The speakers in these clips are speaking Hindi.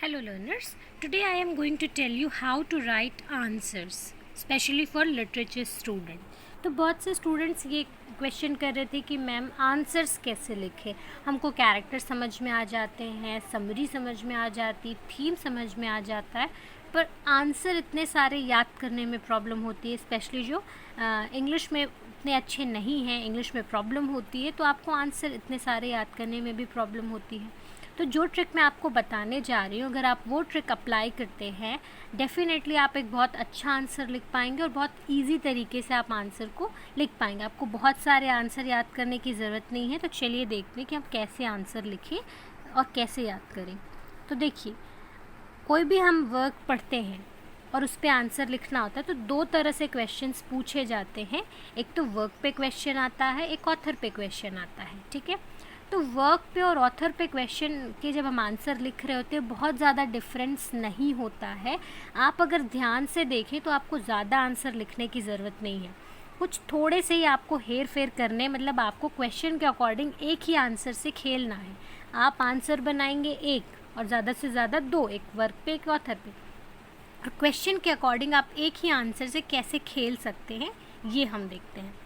Hello learners, today I am going to tell you how to write answers, especially for literature student. तो बहुत से स्टूडेंट्स ये क्वेश्चन कर रहे थे कि मैम आंसर्स कैसे लिखें। हमको कैरेक्टर समझ में आ जाते हैं, समरी समझ में आ जाती, थीम समझ में आ जाता है, पर आंसर इतने सारे याद करने में प्रॉब्लम होती है, स्पेशली जो इंग्लिश में इतने अच्छे नहीं हैं, इंग्लिश में प्रॉब्लम होती है, तो आपको आंसर इतने सारे याद करने में भी प्रॉब्लम होती है। तो जो ट्रिक मैं आपको बताने जा रही हूँ, अगर आप वो ट्रिक अप्लाई करते हैं, डेफिनेटली आप एक बहुत अच्छा आंसर लिख पाएंगे और बहुत इजी तरीके से आप आंसर को लिख पाएंगे। आपको बहुत सारे आंसर याद करने की ज़रूरत नहीं है। तो चलिए देखते हैं कि हम कैसे आंसर लिखें और कैसे याद करें। तो देखिए, कोई भी हम वर्क पढ़ते हैं और उस पर आंसर लिखना होता है, तो दो तरह से क्वेश्चंस पूछे जाते हैं। एक तो वर्क पे क्वेश्चन आता है, एक ऑथर पे क्वेश्चन आता है, ठीक है। तो वर्क पे और ऑथर पे क्वेश्चन के जब हम आंसर लिख रहे होते हैं, बहुत ज़्यादा डिफरेंस नहीं होता है। आप अगर ध्यान से देखें तो आपको ज़्यादा आंसर लिखने की ज़रूरत नहीं है, कुछ थोड़े से ही आपको हेर फेर करने, मतलब आपको क्वेश्चन के अकॉर्डिंग एक ही आंसर से खेलना है। आप आंसर बनाएंगे एक और ज़्यादा से ज़्यादा दो, एक वर्क पे एक ऑथर पे, और क्वेश्चन के अकॉर्डिंग आप एक ही आंसर से कैसे खेल सकते हैं ये हम देखते हैं।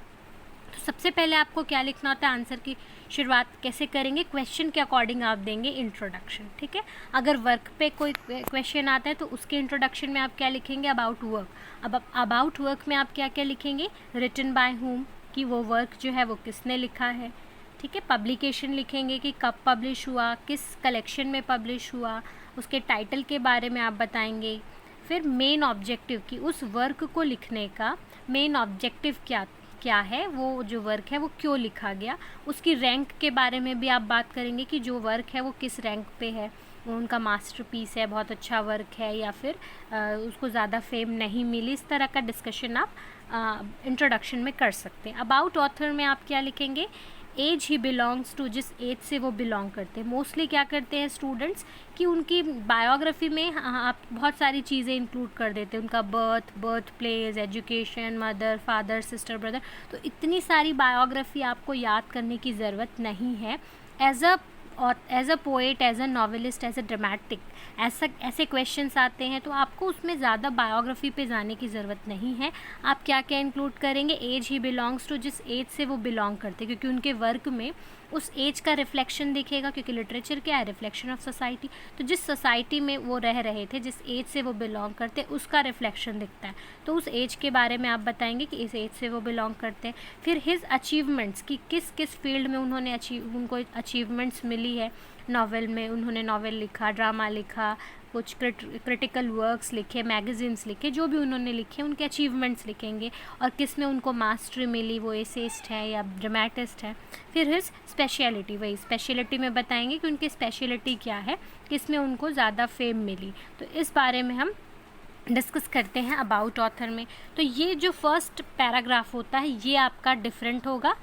तो सबसे पहले आपको क्या लिखना होता है, आंसर की शुरुआत कैसे करेंगे, क्वेश्चन के अकॉर्डिंग आप देंगे इंट्रोडक्शन, ठीक है। अगर वर्क पे कोई क्वेश्चन आता है तो उसके इंट्रोडक्शन में आप क्या लिखेंगे, अबाउट वर्क। अब अबाउट वर्क में आप क्या क्या लिखेंगे, रिटन बाय हुम, कि वो वर्क जो है वो किसने लिखा है, ठीक है। पब्लिकेशन लिखेंगे कि कब पब्लिश हुआ, किस कलेक्शन में पब्लिश हुआ, उसके टाइटल के बारे में आप बताएंगे। फिर मेन ऑब्जेक्टिव, कि उस वर्क को लिखने का मेन ऑब्जेक्टिव क्या है, वो जो वर्क है वो क्यों लिखा गया। उसकी रैंक के बारे में भी आप बात करेंगे कि जो वर्क है वो किस रैंक पे है, वो उनका मास्टरपीस है, बहुत अच्छा वर्क है, या फिर उसको ज़्यादा फेम नहीं मिली। इस तरह का डिस्कशन आप इंट्रोडक्शन में कर सकते हैं। अबाउट ऑथर में आप क्या लिखेंगे, एज ही बिलोंग्स टू, जिस एज से वो बिलोंग करते हैं। मोस्टली क्या करते हैं स्टूडेंट्स कि उनकी बायोग्राफी में आप बहुत सारी चीज़ें इंक्लूड कर देते हैं, उनका birth place, education, mother, father, sister, brother. तो इतनी सारी बायोग्राफी आपको याद करने की ज़रूरत नहीं है। As a poet, as a novelist, as a dramatic, ऐसे क्वेश्चंस आते हैं, तो आपको उसमें ज़्यादा बायोग्राफी पे जाने की ज़रूरत नहीं है। आप क्या क्या इंक्लूड करेंगे, एज ही बिलोंग्स टू, जिस एज से वो बिलोंग करते हैं, क्योंकि उनके वर्क में उस एज का रिफ्लेक्शन दिखेगा, क्योंकि लिटरेचर क्या है, रिफ्लेक्शन ऑफ सोसाइटी। तो जिस सोसाइटी में वो रह रहे थे, जिस एज से वो बिलोंग करते हैं, उसका रिफ्लेक्शन दिखता है, तो उस एज के बारे में आप बताएंगे कि इस एज से वो बिलोंग करते हैं। फिर हिज अचीवमेंट्स, कि किस किस फील्ड में उनको अचीवमेंट्स मिली है। नॉवेल में उन्होंने नॉवेल लिखा, ड्रामा लिखा, कुछ क्रिटिकल वर्क्स लिखे, मैगजीन्स लिखे, जो भी उन्होंने लिखे उनके अचीवमेंट्स लिखेंगे, और किस में उनको मास्टरी मिली, वो एसेइस्ट है या ड्रामेटिस्ट है। फिर हिज स्पेशलिटी, वही स्पेशलिटी में बताएंगे कि उनकी स्पेशलिटी क्या है, किस में उनको ज़्यादा फेम मिली। तो इस बारे में हम डिस्कस करते हैं अबाउट ऑथर में। तो ये जो फर्स्ट पैराग्राफ होता है ये आपका डिफरेंट होगा,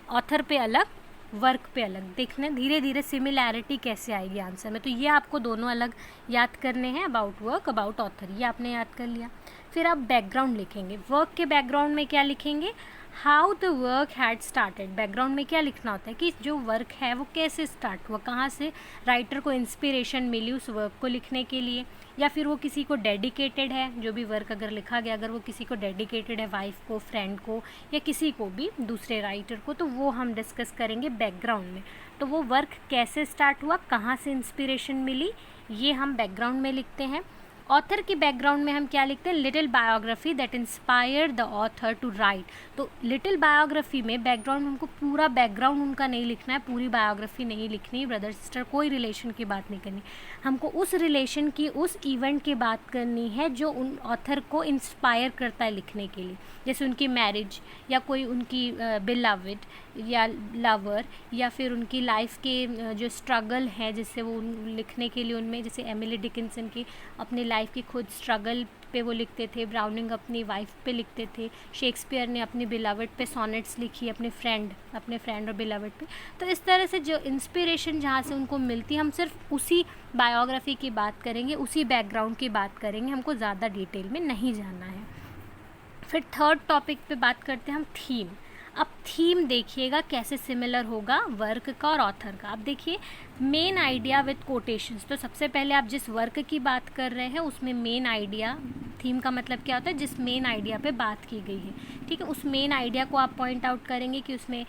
ऑथर पे अलग, वर्क पे अलग। देखना धीरे धीरे सिमिलैरिटी कैसे आएगी आंसर में। तो ये आपको दोनों अलग याद करने हैं, अबाउट वर्क, अबाउट ऑथर, ये आपने याद कर लिया। फिर आप बैकग्राउंड लिखेंगे। वर्क के बैकग्राउंड में क्या लिखेंगे, how the work had started. Background में क्या लिखना होता है कि जो वर्क है वो कैसे स्टार्ट हुआ, कहाँ से राइटर को इंस्पिरेशन मिली उस वर्क को लिखने के लिए, या फिर वो किसी को डेडिकेटेड है। जो भी वर्क अगर लिखा गया, अगर वो किसी को डेडिकेटेड है, वाइफ को, फ्रेंड को, या किसी को भी दूसरे राइटर को, तो वो हम डिस्कस करेंगे बैकग्राउंड में। तो वो वर्क कैसे स्टार्ट हुआ, कहाँ से इंस्पिरेशन मिली, ये हम बैकग्राउंड में लिखते हैं। ऑथर की बैकग्राउंड में हम क्या लिखते हैं, little biography that inspired the author to write. तो लिटिल बायोग्राफी में बैकग्राउंड, उनको पूरा बैकग्राउंड उनका नहीं लिखना है, पूरी बायोग्राफी नहीं लिखनी, ब्रदर सिस्टर कोई रिलेशन की बात नहीं करनी, हमको उस रिलेशन की, उस इवेंट की बात करनी है जो उन ऑथर को इंस्पायर करता है लिखने के लिए। जैसे उनकी मैरिज, या कोई उनकी बिलवड या लवर, या फिर उनकी लाइफ के जो स्ट्रगल है जिससे वो लिखने के लिए उनमें, जैसे एमिली डिकिंसन की अपनी लाइफ की खुद स्ट्रगल पे वो लिखते थे, ब्राउनिंग अपनी वाइफ पे लिखते थे, शेक्सपियर ने अपनी बिलवड पे सॉनेट्स लिखी, अपने फ्रेंड और बिलवड पे। तो इस तरह से जो इंस्पिरेशन जहाँ से उनको मिलती है, हम सिर्फ उसी बायोग्राफी की बात करेंगे, उसी बैकग्राउंड की बात करेंगे, हमको ज़्यादा डिटेल में नहीं जानना है। फिर थर्ड टॉपिक पे बात करते हैं हम, थीम। अब थीम देखिएगा कैसे सिमिलर होगा वर्क का और ऑथर का। अब देखिए मेन आइडिया विद कोटेशंस, तो सबसे पहले आप जिस वर्क की बात कर रहे हैं उसमें मेन आइडिया, थीम का मतलब क्या होता है, जिस मेन आइडिया पे बात की गई है, ठीक है, उस मेन आइडिया को आप पॉइंट आउट करेंगे कि उसमें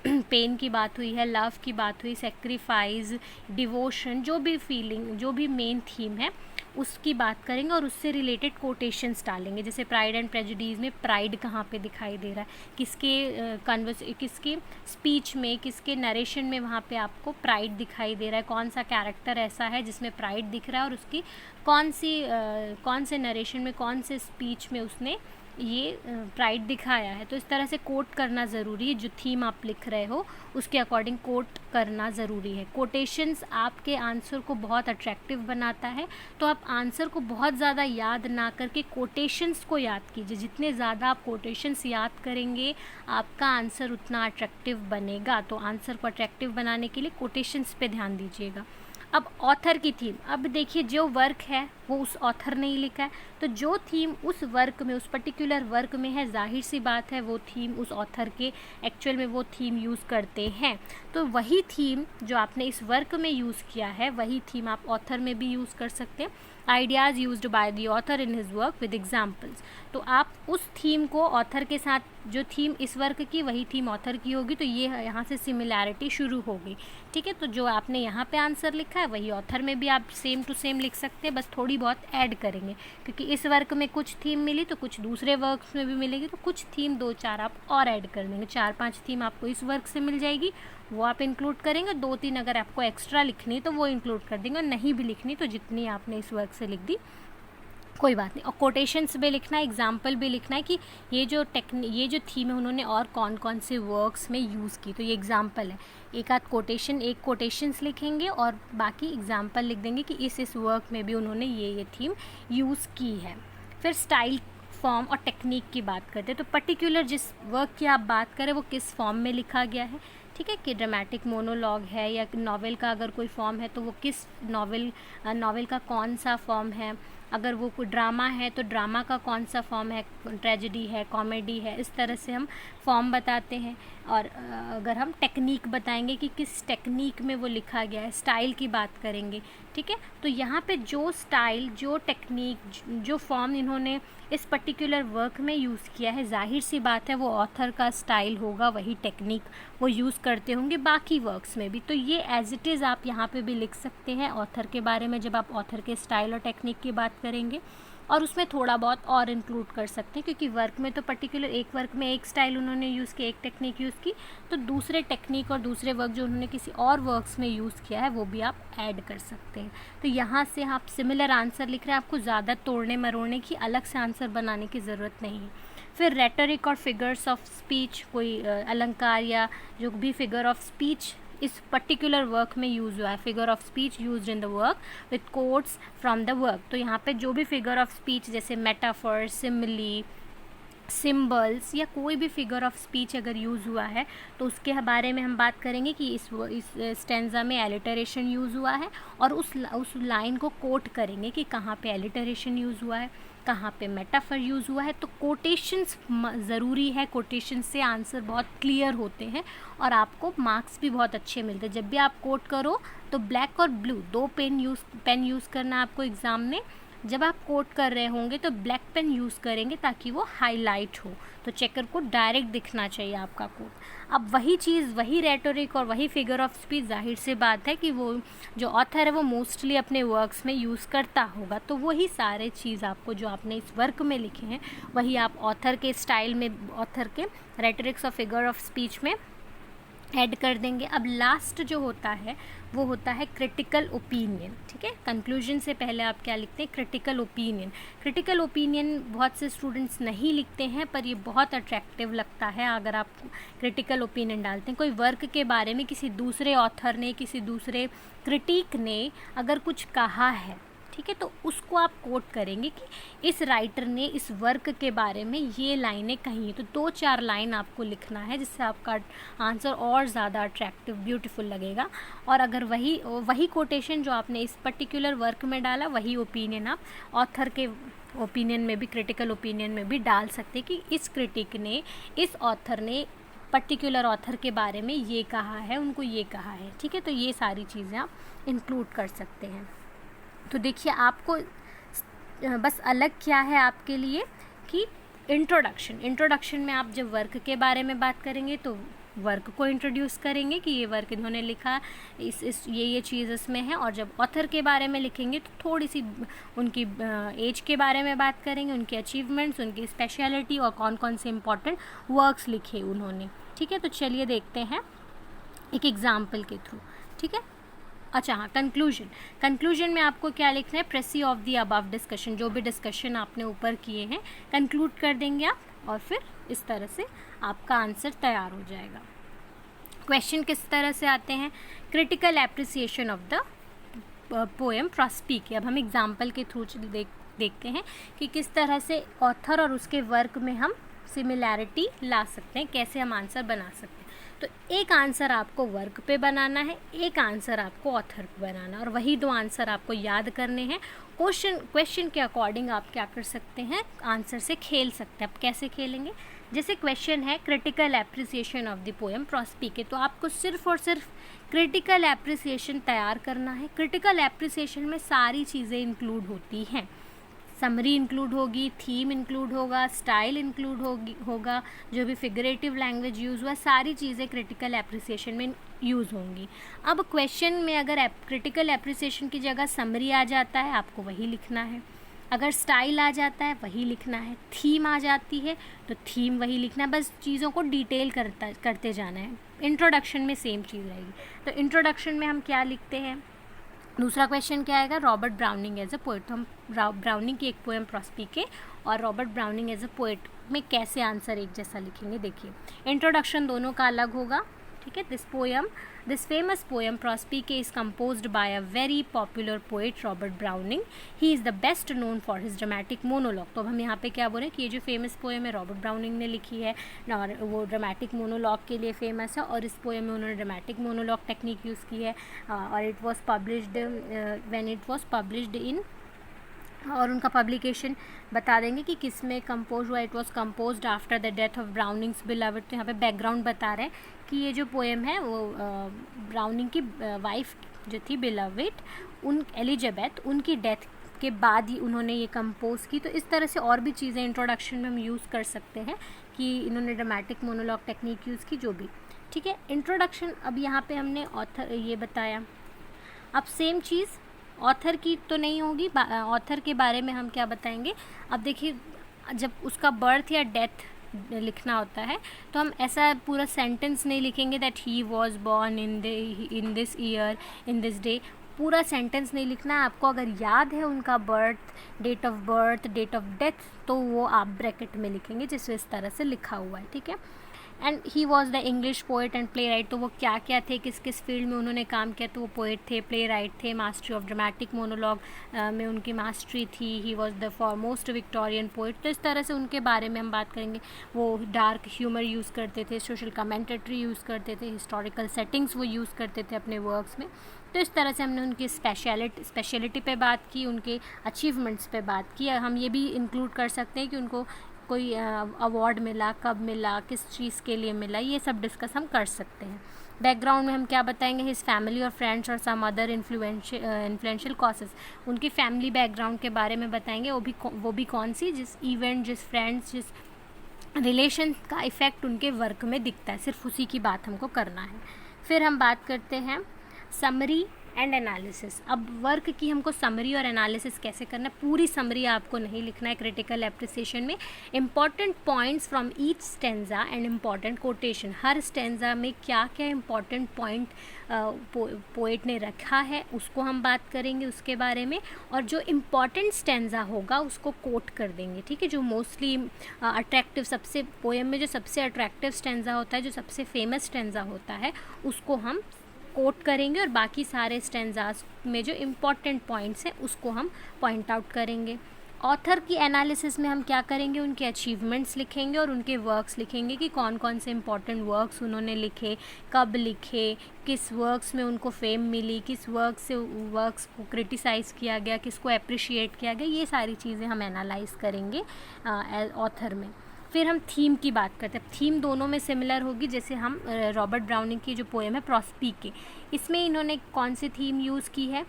पेन की बात हुई है, लव की बात हुई, सेक्रीफाइस, डिवोशन, जो भी फीलिंग, जो भी मेन थीम है उसकी बात करेंगे और उससे रिलेटेड कोटेशंस डालेंगे। जैसे प्राइड एंड प्रेजुडिस में प्राइड कहाँ पे दिखाई दे रहा है, किसके स्पीच में, किसके नरेशन में वहाँ पे आपको प्राइड दिखाई दे रहा है, कौन सा कैरेक्टर ऐसा है जिसमें प्राइड दिख रहा है और उसकी कौन से नरेशन में, कौन से स्पीच में उसने ये प्राइड दिखाया है। तो इस तरह से कोट करना ज़रूरी है, जो थीम आप लिख रहे हो उसके अकॉर्डिंग कोट करना ज़रूरी है। कोटेशंस आपके आंसर को बहुत अट्रैक्टिव बनाता है, तो आप आंसर को बहुत ज़्यादा याद ना करके कोटेशंस को याद कीजिए। जितने ज़्यादा आप कोटेशंस याद करेंगे आपका आंसर उतना अट्रैक्टिव बनेगा। तो आंसर को अट्रैक्टिव बनाने के लिए कोटेशंस पे ध्यान दीजिएगा। अब ऑथर की थीम, अब देखिए जो वर्क है वो उस ऑथर ने ही लिखा है, तो जो थीम उस वर्क में, उस पर्टिकुलर वर्क में है, जाहिर सी बात है वो थीम उस ऑथर के एक्चुअल में वो थीम यूज़ करते हैं। तो वही थीम जो आपने इस वर्क में यूज़ किया है वही थीम आप ऑथर में भी यूज़ कर सकते हैं। Ideas used by the author in his work with examples, तो आप उस थीम को ऑथर के साथ, जो थीम इस वर्क की वही थीम ऑथर की होगी, तो ये यहाँ से सिमिलैरिटी शुरू होगी, ठीक है। तो जो आपने यहाँ पे आंसर लिखा है वही ऑथर में भी आप सेम टू सेम लिख सकते हैं, बस थोड़ी बहुत ऐड करेंगे, क्योंकि इस वर्क में कुछ थीम मिली तो कुछ दूसरे वर्क्स में भी मिलेगी, तो कुछ थीम 2-4 आप और ऐड कर देंगे। 4-5 थीम आपको इस वर्क से मिल जाएगी, वो आप इंक्लूड करेंगे। 2-3 अगर आपको एक्स्ट्रा लिखनी है तो वो इंक्लूड कर देंगे, और नहीं भी लिखनी तो जितनी आपने इस वर्क से लिख दी कोई बात नहीं। और कोटेशंस भी लिखना है, एग्जाम्पल भी लिखना है कि ये जो थीम है उन्होंने और कौन कौन से वर्क्स में यूज़ की, तो ये एग्जाम्पल है। एक कोटेशंस लिखेंगे और बाकी एग्जाम्पल लिख देंगे कि इस वर्क में भी उन्होंने ये थीम यूज़ की है। फिर स्टाइल, फॉर्म और टेक्निक की बात करते हैं, तो पर्टिकुलर जिस वर्क की आप बात करें वो किस फॉर्म में लिखा गया है, ठीक है, कि ड्रामेटिक मोनोलॉग है या नॉवेल का अगर कोई फॉर्म है तो वो किस नॉवेल का कौन सा फॉर्म है, अगर वो कोई ड्रामा है तो ड्रामा का कौन सा फॉर्म है, ट्रेजेडी है, कॉमेडी है, इस तरह से हम फॉर्म बताते हैं। और अगर हम टेक्निक बताएंगे कि किस टेक्निक में वो लिखा गया है, स्टाइल की बात करेंगे, ठीक है। तो यहाँ पे जो स्टाइल, जो टेक्निक, जो फॉर्म इन्होंने इस पर्टिकुलर वर्क में यूज़ किया है, जाहिर सी बात है वो ऑथर का स्टाइल होगा, वही टेक्निक वो यूज़ करते होंगे बाकी वर्क्स में भी। तो ये एज इट इज़ आप यहाँ पे भी लिख सकते हैं ऑथर के बारे में, जब आप ऑथर के स्टाइल और टेक्निक की बात करेंगे, और उसमें थोड़ा बहुत और इंक्लूड कर सकते हैं, क्योंकि वर्क में तो पर्टिकुलर एक वर्क में एक स्टाइल उन्होंने यूज़ किया, एक टेक्निक यूज़ की, तो दूसरे टेक्निक और दूसरे वर्क जो उन्होंने किसी और वर्क्स में यूज़ किया है वो भी आप ऐड कर सकते हैं। तो यहाँ से आप सिमिलर आंसर लिख रहे हैं, आपको ज़्यादा तोड़ने मरोड़ने की, अलग से आंसर बनाने की ज़रूरत नहीं है। फिर रेटरिक और फिगर्स ऑफ स्पीच, कोई अलंकार या जो भी फिगर ऑफ स्पीच इस पर्टिकुलर वर्क में यूज़ हुआ है, figure of speech used in the work with quotes from the work, तो यहाँ पे जो भी फिगर ऑफ स्पीच जैसे मेटाफर, सिमिली, सिम्बल्स या कोई भी फिगर ऑफ स्पीच अगर यूज़ हुआ है तो उसके बारे में हम बात करेंगे कि इस स्टेंजा में एलिटरेशन यूज़ हुआ है, और उस लाइन को कोट करेंगे कि कहाँ पे एलिटरेशन यूज़ हुआ है, कहाँ पे मेटाफर यूज़ हुआ है। तो कोटेशंस ज़रूरी है, कोटेशन से आंसर बहुत क्लियर होते हैं और आपको मार्क्स भी बहुत अच्छे मिलते हैं। जब भी आप कोट करो तो ब्लैक और ब्लू 2 पेन यूज़ करना आपको एग्ज़ाम में। जब आप कोट कर रहे होंगे तो ब्लैक पेन यूज़ करेंगे ताकि वो हाईलाइट हो, तो चेकर को डायरेक्ट दिखना चाहिए आपका कोट। अब वही चीज़, वही रेटोरिक और वही फिगर ऑफ स्पीच, जाहिर से बात है कि वो जो ऑथर है वो मोस्टली अपने वर्क्स में यूज़ करता होगा, तो वही सारे चीज़ आपको जो आपने इस वर्क में लिखे हैं वही आप ऑथर के स्टाइल में, ऑथर के रेटोरिक्स और फिगर ऑफ स्पीच में ऐड कर देंगे। अब लास्ट जो होता है वो होता है क्रिटिकल ओपिनियन, ठीक है। कंक्लूजन से पहले आप क्या लिखते हैं, क्रिटिकल ओपिनियन। क्रिटिकल ओपिनियन बहुत से स्टूडेंट्स नहीं लिखते हैं, पर ये बहुत अट्रैक्टिव लगता है अगर आप क्रिटिकल ओपिनियन डालते हैं। कोई वर्क के बारे में किसी दूसरे ऑथर ने, किसी दूसरे क्रिटिक ने अगर कुछ कहा है, ठीक है, तो उसको आप कोट करेंगे कि इस राइटर ने इस वर्क के बारे में ये लाइनें कही हैं, तो 2-4 लाइन आपको लिखना है जिससे आपका आंसर और ज़्यादा अट्रैक्टिव, ब्यूटीफुल लगेगा। और अगर वही कोटेशन जो आपने इस पर्टिकुलर वर्क में डाला, वही ओपिनियन आप ऑथर के ओपिनियन में भी, क्रिटिकल ओपिनियन में भी डाल सकते हैं कि इस क्रिटिक ने, इस ऑथर ने पर्टिकुलर ऑथर के बारे में ये कहा है, उनको ये कहा है, ठीक है। तो ये सारी चीज़ें आप इंक्लूड कर सकते हैं। तो देखिए आपको बस अलग क्या है आपके लिए कि इंट्रोडक्शन में आप जब वर्क के बारे में बात करेंगे तो वर्क को इंट्रोड्यूस करेंगे कि ये वर्क इन्होंने लिखा, इस ये चीज़ इसमें है। और जब ऑथर के बारे में लिखेंगे तो थोड़ी सी उनकी एज के बारे में बात करेंगे, उनके अचीवमेंट्स, उनकी स्पेशलिटी और कौन कौन से इम्पॉर्टेंट वर्क्स लिखे उन्होंने, ठीक है। तो चलिए देखते हैं एक एग्जाम्पल के थ्रू, ठीक है। अच्छा हाँ, कंक्लूजन में आपको क्या लिखना है, प्रेसी ऑफ दी अबव डिस्कशन, जो भी डिस्कशन आपने ऊपर किए हैं कंक्लूड कर देंगे आप, और फिर इस तरह से आपका आंसर तैयार हो जाएगा। क्वेश्चन किस तरह से आते हैं, critical appreciation of the poem Prospice. अब हम एग्जाम्पल के थ्रू देखते हैं कि किस तरह से ऑथर और उसके वर्क में हम सिमिलैरिटी ला सकते हैं, कैसे हम आंसर बना सकते हैं। तो एक आंसर आपको वर्क पे बनाना है, एक आंसर आपको ऑथर पे बनाना है, और वही दो आंसर आपको याद करने हैं। क्वेश्चन के अकॉर्डिंग आप क्या कर सकते हैं, आंसर से खेल सकते हैं। आप कैसे खेलेंगे, जैसे क्वेश्चन है critical appreciation of the poem Prospice, तो आपको सिर्फ और सिर्फ क्रिटिकल एप्रिसिएशन तैयार करना है। क्रिटिकल एप्रिसिएशन में सारी चीज़ें इंक्लूड होती हैं, समरी इंक्लूड होगी, थीम इंक्लूड होगा, स्टाइल इंक्लूड होगा, जो भी फिगरेटिव लैंग्वेज यूज़ हुआ, सारी चीज़ें क्रिटिकल एप्रिसिएशन में यूज़ होंगी। अब क्वेश्चन में अगर क्रिटिकल एप्रिसिएशन की जगह समरी आ जाता है, आपको वही लिखना है। अगर स्टाइल आ जाता है, वही लिखना है। थीम आ जाती है तो थीम वही लिखना है, बस चीज़ों को डिटेल करते जाना है। इंट्रोडक्शन में सेम चीज़ रहेगी। तो इंट्रोडक्शन में हम क्या लिखते हैं, दूसरा क्वेश्चन क्या आएगा, Robert Browning as a poet. तो हम ब्राउनिंग की एक पोएम प्रॉस्पिक है और Robert Browning as a poet में कैसे आंसर एक जैसा लिखेंगे, देखिए इंट्रोडक्शन दोनों का अलग होगा, ठीक है। This famous poem Prospice is composed by a very popular poet Robert Browning, he is the best known for his dramatic monologue. तो अब हम यहाँ पे क्या बोल रहे हैं कि ये जो फेमस पोएम है रॉबर्ट ब्राउनिंग ने लिखी है और वो ड्रामेटिक मोनोलॉग के लिए फेमस है, और इस पोएम में उन्होंने ड्रामेटिक मोनोलॉग टेक्निक यूज़ की है, और it was published when it was published in, और उनका पब्लिकेशन बता देंगे कि किस में कंपोज हुआ। It was composed after the death of Browning's beloved. तो यहाँ पे बैकग्राउंड बता रहे हैं कि ये जो पोएम है वो ब्राउनिंग की वाइफ जो थी बिलवड, उन एलिजाबेथ, उनकी डेथ के बाद ही उन्होंने ये कंपोज की। तो इस तरह से और भी चीज़ें इंट्रोडक्शन में हम यूज़ कर सकते हैं कि इन्होंने ड्रामेटिक मोनोलॉग टेक्निक यूज़ की, जो भी, ठीक है। इंट्रोडक्शन अब यहाँ पे हमने ऑथर ये बताया। अब सेम चीज़ ऑथर की तो नहीं होगी, ऑथर के बारे में हम क्या बताएंगे। अब देखिए जब उसका बर्थ या डेथ लिखना होता है तो हम ऐसा पूरा सेंटेंस नहीं लिखेंगे that he was born in this year in this day, पूरा सेंटेंस नहीं लिखना है आपको। अगर याद है उनका डेट ऑफ डेथ, तो वो आप ब्रैकेट में लिखेंगे जिसमें इस तरह से लिखा हुआ है, ठीक है। And he was the English poet and play right, तो वो क्या क्या थे, किस किस फील्ड में उन्होंने काम किया, तो वो पोएट थे, प्ले राइट थे, मास्टरी ऑफ ड्रामेटिक मोनोलॉग में उनकी मास्टरी थी, he was the foremost Victorian poet. तो इस तरह से उनके बारे में हम बात करेंगे। वो डार्क ह्यूमर यूज़ करते थे, सोशल कमेंटेटरी यूज़ करते थे, हिस्टोरिकल सेटिंग्स वो यूज़ करते थे अपने वर्क्स में। तो इस तरह से हमने उनकी स्पेशलिटी पे बात की, उनके अचीवमेंट्स पे बात की। हम ये भी इंक्लूड कर सकते हैं कि उनको कोई अवार्ड मिला, कब मिला, किस चीज़ के लिए मिला, ये सब डिस्कस हम कर सकते हैं। बैकग्राउंड में हम क्या बताएंगे, हिज फैमिली और फ्रेंड्स और सम अदर इन्फ्लुएंशियल कॉसेस, उनकी फैमिली बैकग्राउंड के बारे में बताएंगे, वो भी कौन सी, जिस इवेंट, जिस फ्रेंड्स, जिस रिलेशन का इफ़ेक्ट उनके वर्क में दिखता है, सिर्फ उसी की बात हमको करना है। फिर हम बात करते हैं समरी एंड एनालिसिस। अब वर्क की हमको समरी और एनालिसिस कैसे करना है, पूरी समरी आपको नहीं लिखना है क्रिटिकल एप्रिसिएशन में। Important points from each stanza and important quotation, her stanza में क्या क्या इंपॉर्टेंट पॉइंट पोएट ने रखा है उसको हम बात करेंगे उसके बारे में, और जो इम्पॉर्टेंट स्टेंजा होगा उसको कोट कर देंगे, ठीक है। जो मोस्टली अट्रैक्टिव, सबसे पोएम में जो सबसे अट्रैक्टिव स्टेंजा होता है, जो सबसे फेमस स्टेंजा होता है, उसको हम कोट करेंगे, और बाकी सारे स्टेंजास में जो इम्पॉर्टेंट पॉइंट्स हैं उसको हम पॉइंट आउट करेंगे। ऑथर की एनालिसिस में हम क्या करेंगे, उनके अचीवमेंट्स लिखेंगे और उनके वर्क्स लिखेंगे कि कौन कौन से इम्पॉर्टेंट वर्क्स उन्होंने लिखे, कब लिखे, किस वर्क्स में उनको फेम मिली, किस वर्क्स को क्रिटिसाइज़ किया गया, किसको अप्रिशिएट किया गया, ये सारी चीज़ें हम एनालाइज करेंगे ऑथर में। फिर हम थीम की बात करते हैं। थीम दोनों में सिमिलर होगी, जैसे हम रॉबर्ट ब्राउनिंग की जो पोएम है प्रॉस्पीके, इसमें इन्होंने कौन सी थीम यूज़ की है,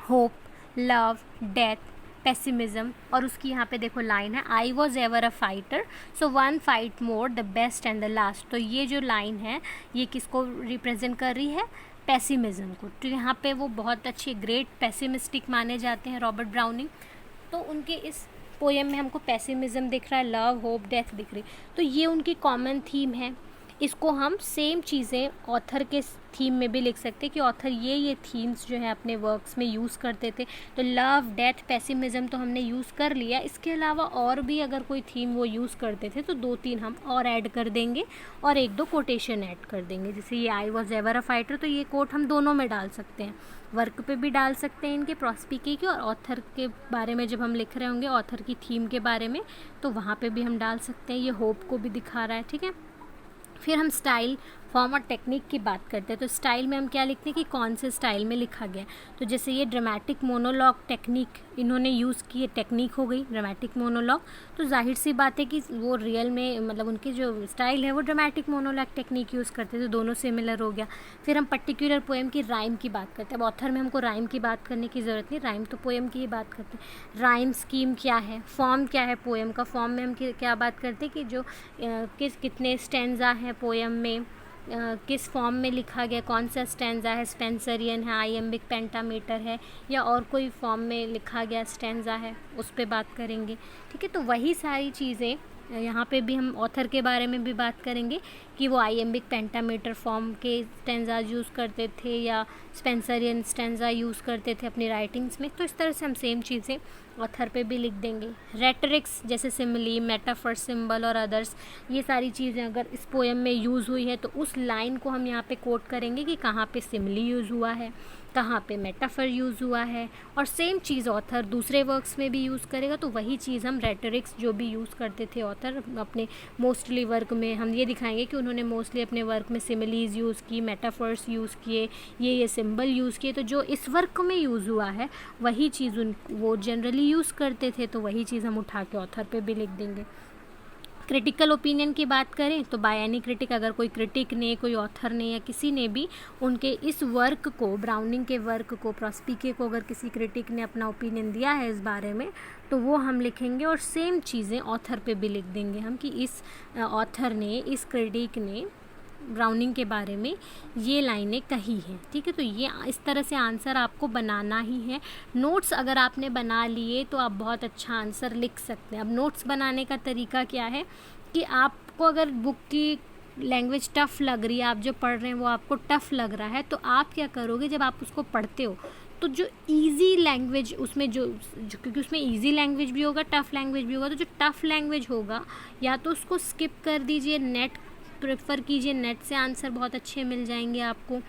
होप, लव, डेथ, पेसिमिज्म, और उसकी यहाँ पे देखो लाइन है, I was ever a fighter so one fight more the best and the last. तो ये जो लाइन है ये किसको रिप्रेजेंट कर रही है, पेसिमिज्म को। तो यहाँ पे वो बहुत अच्छे ग्रेट पेसिमिस्टिक माने जाते हैं रॉबर्ट ब्राउनिंग। तो उनके इस पोएम में हमको पेसिमिज्म दिख रहा है, लव, होप, डेथ दिख रही, तो ये उनकी कॉमन थीम है। इसको हम सेम चीज़ें ऑथर के थीम में भी लिख सकते हैं कि ऑथर ये थीम्स जो है अपने वर्क्स में यूज़ करते थे। तो लव, डेथ, पेसिमिज्म तो हमने यूज़ कर लिया, इसके अलावा और भी अगर कोई थीम वो यूज़ करते थे तो 2-3 हम और ऐड कर देंगे और 1-2 कोटेशन ऐड कर देंगे। जैसे ये I was ever a fighter, तो ये कोट हम दोनों में डाल सकते हैं, वर्क पे भी डाल सकते हैं इनके प्रॉस्पीके के, और ऑथर के बारे में जब हम लिख रहे होंगे ऑथर की थीम के बारे में तो वहाँ पे भी हम डाल सकते हैं। ये होप को भी दिखा रहा है, ठीक है। फिर हम स्टाइल, फॉर्म और टेक्निक की बात करते हैं। तो स्टाइल में हम क्या लिखते हैं कि कौन से स्टाइल में लिखा गया। तो जैसे ये ड्रामेटिक मोनोलॉग टेक्निक इन्होंने यूज़ की है, टेक्निक हो गई ड्रामेटिक मोनोलॉग, तो जाहिर सी बात है कि वो रियल में मतलब उनकी जो स्टाइल है वो ड्रामेटिक मोनोलॉग टेक्निक यूज़ करते थे, तो दोनों सिमिलर हो गया। फिर हम पर्टिकुलर पोएम की राइम की बात करते हैं। अब ऑथर में हमको राइम की बात करने की ज़रूरत नहीं, राइम तो पोएम की ही बात करते हैं। राइम स्कीम क्या है, फॉर्म क्या है पोएम का, फॉर्म में हम क्या बात करते हैं कि जो कितने स्टैंजा हैं पोएम में, किस फॉर्म में लिखा गया, कौन सा स्टैंजा है, स्पेंसरियन है, आइएम्बिक, पेंटामीटर है, या और कोई फॉर्म में लिखा गया स्टैंजा है, उस पर बात करेंगे, ठीक है। तो वही सारी चीज़ें यहाँ पे भी हम ऑथर के बारे में भी बात करेंगे कि वो आइएम्बिक, पेंटामीटर फॉर्म के स्टैंजा यूज़ करते थे या स्पेंसरियन स्टैंजा यूज़ करते थे अपनी राइटिंग्स में। तो इस तरह से हम सेम चीज़ें ऑथर पे भी लिख देंगे। रेटरिक्स जैसे सिमिली, मेटाफर, सिंबल और अदर्स, ये सारी चीज़ें अगर इस पोएम में यूज़ हुई है तो उस लाइन को हम यहाँ पे कोट करेंगे कि कहाँ पे सिमिली यूज़ हुआ है, कहाँ पे मेटाफर यूज़ हुआ है, और सेम चीज़ ऑथर दूसरे वर्क्स में भी यूज़ करेगा। तो वही चीज़ हम रेटरिक्स जो भी यूज़ करते थे ऑथर अपने मोस्टली वर्क में, हम ये दिखाएंगे कि उन्होंने मोस्टली अपने वर्क में सिमिलीज़ यूज़ की, मेटाफर्स यूज़ किए, ये सिंबल यूज़ किए। तो जो इस वर्क में यूज़ हुआ है वही चीज़ वो जनरली यूज़ करते थे, तो वही चीज़ हम उठा के ऑथर पे भी लिख देंगे। क्रिटिकल ओपिनियन की बात करें तो बाय एनी क्रिटिक, अगर कोई क्रिटिक ने, कोई ऑथर ने या किसी ने भी उनके इस वर्क को, ब्राउनिंग के वर्क को, प्रॉस्पीके को, अगर किसी क्रिटिक ने अपना ओपिनियन दिया है इस बारे में तो वो हम लिखेंगे, और सेम चीज़ें ऑथर पे भी लिख देंगे हम कि इस ऑथर ने, इस क्रिटिक ने ब्राउनिंग के बारे में ये लाइनें कही हैं, ठीक है। तो ये इस तरह से आंसर आपको बनाना ही है। नोट्स अगर आपने बना लिए तो आप बहुत अच्छा आंसर लिख सकते हैं। अब नोट्स बनाने का तरीका क्या है कि आपको अगर बुक की लैंग्वेज टफ़ लग रही है, आप जो पढ़ रहे हैं वो आपको टफ़ लग रहा है, तो आप क्या करोगे, जब आप उसको पढ़ते हो तो जो इजी लैंग्वेज उसमें जो क्योंकि उसमें इजी लैंग्वेज भी होगा, टफ़ लैंग्वेज भी होगा, तो जो टफ़ लैंग्वेज होगा या तो उसको स्किप कर दीजिए, नेट प्रेफर कीजिए, नेट से आंसर बहुत अच्छे मिल जाएंगे आपको।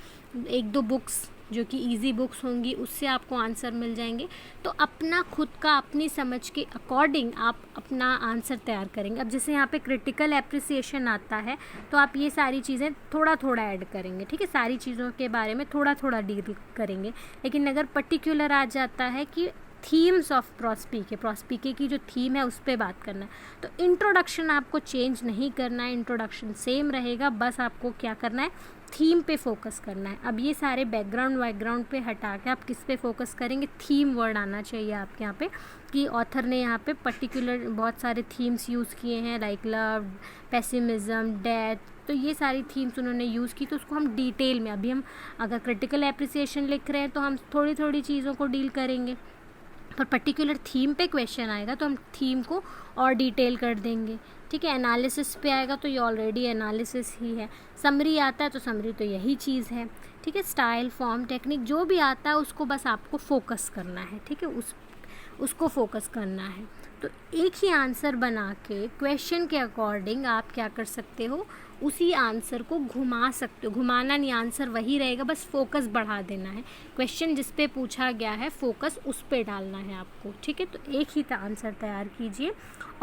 1-2 बुक्स जो कि इजी बुक्स होंगी उससे आपको आंसर मिल जाएंगे। तो अपना खुद का, अपनी समझ के अकॉर्डिंग आप अपना आंसर तैयार करेंगे। अब जैसे यहाँ पे क्रिटिकल एप्रिसिएशन आता है तो आप ये सारी चीज़ें थोड़ा थोड़ा ऐड करेंगे, ठीक है, सारी चीज़ों के बारे में थोड़ा थोड़ा डील करेंगे। लेकिन अगर पर्टिकुलर आ जाता है कि थीम्स ऑफ प्रॉस्पीके की जो थीम है उस पर बात करना है, तो इंट्रोडक्शन आपको चेंज नहीं करना है, इंट्रोडक्शन सेम रहेगा, बस आपको क्या करना है, थीम पे फोकस करना है। अब ये सारे बैकग्राउंड पे हटा के आप किस पे फोकस करेंगे, थीम वर्ड आना चाहिए आपके यहाँ पे कि ऑथर ने यहाँ पे पर्टिकुलर बहुत सारे थीम्स यूज़ किए हैं, लाइक लव, पेसिमिज्म, डेथ, तो ये सारी थीम्स उन्होंने यूज़ की। तो उसको हम डिटेल में, अभी हम अगर क्रिटिकल एप्रिसिएशन लिख रहे हैं तो हम थोड़ी थोड़ी चीज़ों को डील करेंगे, पर पर्टिकुलर थीम पे क्वेश्चन आएगा तो हम थीम को और डिटेल कर देंगे, ठीक है। एनालिसिस पे आएगा तो ये ऑलरेडी एनालिसिस ही है। समरी आता है तो समरी तो यही चीज़ है, ठीक है। स्टाइल, फॉर्म, टेक्निक जो भी आता है उसको बस आपको फोकस करना है, ठीक है, उसको फोकस करना है। तो एक ही आंसर बना के क्वेश्चन के अकॉर्डिंग आप क्या कर सकते हो, उसी आंसर को घुमा सकते हो। घुमाना नहीं, आंसर वही रहेगा, बस फोकस बढ़ा देना है। क्वेश्चन जिस पे पूछा गया है फोकस उस पे डालना है आपको, ठीक है। तो एक ही आंसर तैयार कीजिए,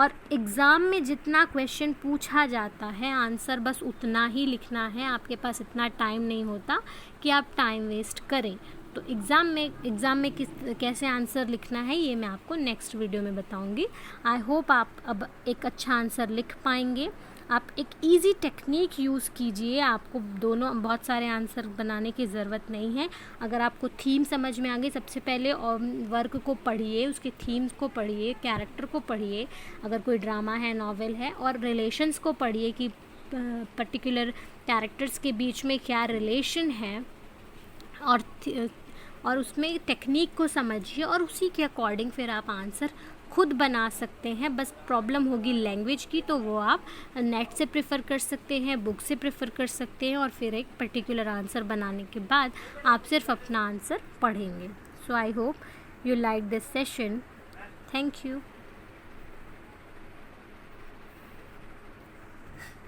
और एग्ज़ाम में जितना क्वेश्चन पूछा जाता है आंसर बस उतना ही लिखना है। आपके पास इतना टाइम नहीं होता कि आप टाइम वेस्ट करें। तो एग्ज़ाम में कैसे आंसर लिखना है ये मैं आपको नेक्स्ट वीडियो में बताऊंगी। आई होप आप अब एक अच्छा आंसर लिख पाएंगे। आप एक इजी टेक्निक यूज़ कीजिए, आपको बहुत सारे आंसर बनाने की ज़रूरत नहीं है। अगर आपको थीम समझ में आ गई, सबसे पहले और वर्क को पढ़िए, उसके थीम्स को पढ़िए, कैरेक्टर को पढ़िए, अगर कोई ड्रामा है, नॉवेल है, और रिलेशंस को पढ़िए कि पर्टिकुलर कैरेक्टर्स के बीच में क्या रिलेशन है, और उसमें टेक्निक को समझिए और उसी के अकॉर्डिंग फिर आप आंसर खुद बना सकते हैं। बस प्रॉब्लम होगी लैंग्वेज की, तो वो आप नेट से प्रेफर कर सकते हैं, बुक से प्रेफर कर सकते हैं, और फिर एक पर्टिकुलर आंसर बनाने के बाद आप सिर्फ अपना आंसर पढ़ेंगे। So I hope you like this session. Thank you.